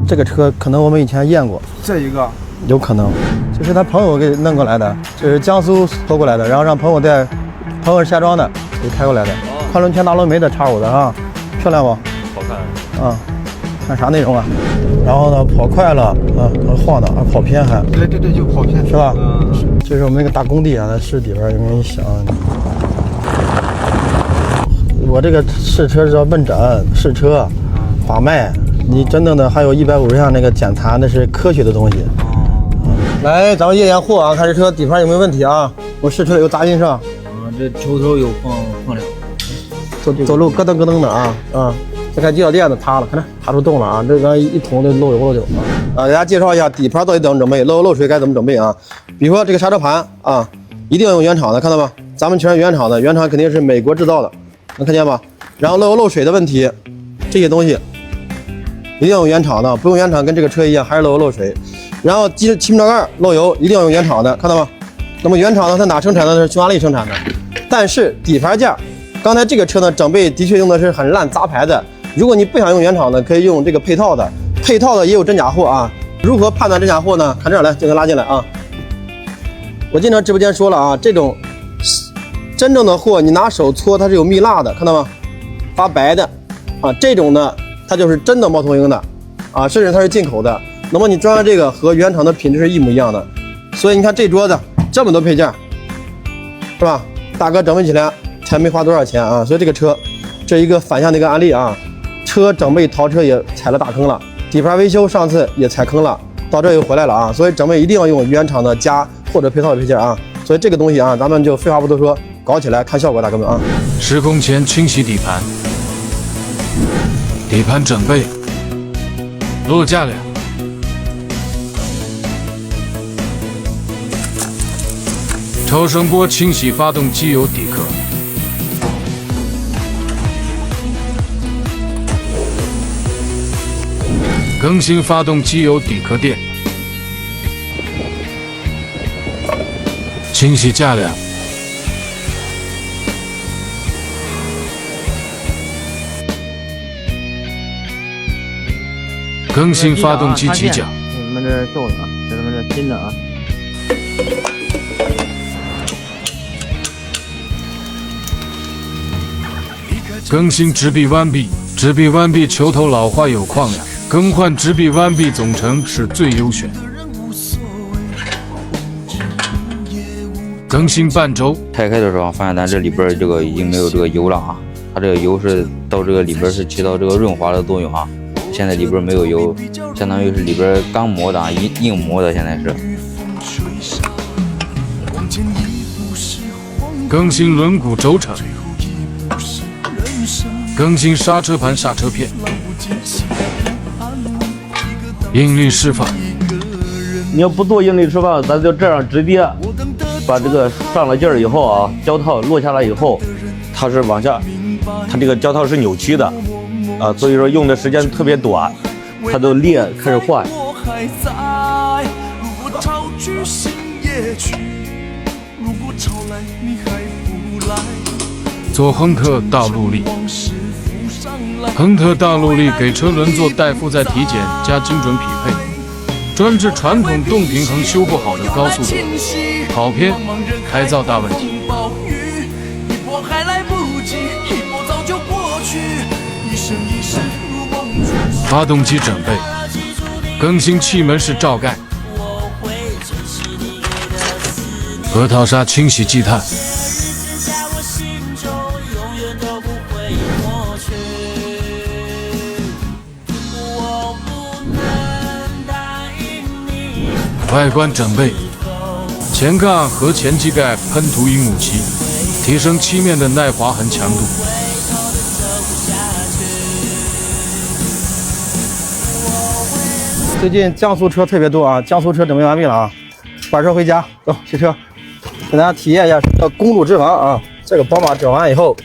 这个车可能我们以前验过，这一个有可能，这是他朋友给弄过来的，这是江苏拖过来的，然后让朋友在朋友下装的给开过来的，宽轮全大轮眉的叉5的啊，漂亮不？好看啊，看啥内容啊？然后呢，跑快了啊，晃的，还跑偏还。对，就跑偏是吧？这是我们那个大工地啊，在市里边，因为你想，我这个试车是要问诊、试车、把脉，你真正的还有150项那个检查，那是科学的东西。来，咱们验验货啊，看这车底盘有没有问题啊？我试车有杂音是吧？这抽头有放量，走路咯噔咯噔的啊啊！再看机脚垫子塌了，看这塌出洞了啊！这个一桶的漏油了就啊！给大家介绍一下底盘到底怎么准备，漏水该怎么准备啊？比如说这个刹车盘啊，一定要用原厂的，看到吗？咱们全是原厂的，原厂肯定是美国制造的，能看见吧？然后漏水的问题，这些东西一定要用原厂的，不用原厂跟这个车一样还是漏水。然后气门罩盖漏油一定要用原厂的，看到吗？那么原厂呢，它哪生产的？是匈牙利生产的。但是底盘件，刚才这个车呢，整备的确用的是很烂杂牌的。如果你不想用原厂的，可以用这个配套的，配套的也有真假货啊。如何判断真假货呢？看这儿来，镜头拉进来啊。我经常直播间说了啊，这种真正的货，你拿手搓它是有蜜蜡的，看到吗？发白的啊，这种呢，它就是真的猫头鹰的啊，甚至它是进口的。那么你装上这个和原厂的品质是一模一样的。所以你看这桌子这么多配件，是吧？大哥整备起来才没花多少钱啊。所以这个车，这一个反向的一个案例啊。车整备淘车也踩了大坑了，底盘维修上次也踩坑了，到这又回来了啊！所以整备一定要用原厂的加或者配套的配件啊！所以这个东西啊，咱们就废话不多说，搞起来看效果，大哥们啊！施工前清洗底盘，底盘整备，落架梁，超声波清洗发动机油底壳。更新发动机油底壳垫，清洗架梁，更新发动机机脚。我们这旧的啊，这他妈这新的啊。更新直臂弯臂，直臂弯臂球头老化有矿量。更换直臂弯臂总成是最优选。更新半周。拆开的时候发现咱这里边这个已经没有这个油了啊，它这个油是到这个里边是起到这个润滑的作用啊。现在里边没有油，相当于是里边刚磨的啊，硬磨的，现在是。更新轮毂轴承。更新刹车盘刹车片。应力释放，你要不做应力释放，咱就这样直接把这个上了劲儿以后啊，胶套落下来以后，它是往下，它这个胶套是扭曲的啊，所以说用的时间特别短，它都裂开始坏。做亨特大陆力。亨特大陆力给车轮做带负载体检加精准匹配，专治传统动平衡修不好的高速度跑偏、开造大问题。发动机整备，更新气门室罩盖，核桃砂清洗积碳。外观整备，前杠和前机盖喷涂鹦鹉漆，提升漆面的耐划痕强度。最近江苏车特别多啊，江苏车准备完毕了啊，把车回家，走骑车，给大家体验一下什么叫公路之王啊！这个宝马整完以后，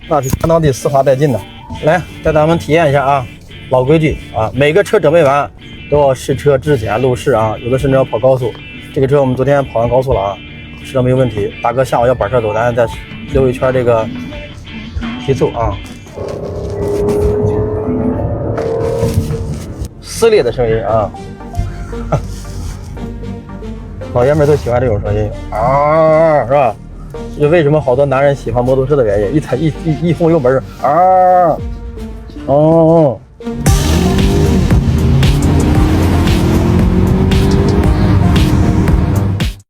那是相当的丝滑带劲的。来，带咱们体验一下啊，老规矩啊，每个车整备完都要试车、质检、路试啊，有的甚至要跑高速。这个车我们昨天跑完高速了啊，试车没有问题。大哥下午要把车走，咱再溜一圈这个提速啊。撕裂的声音啊。老爷们都喜欢这种声音啊，是吧？这为什么好多男人喜欢摩托车的原因，一踩一封油门啊，哦。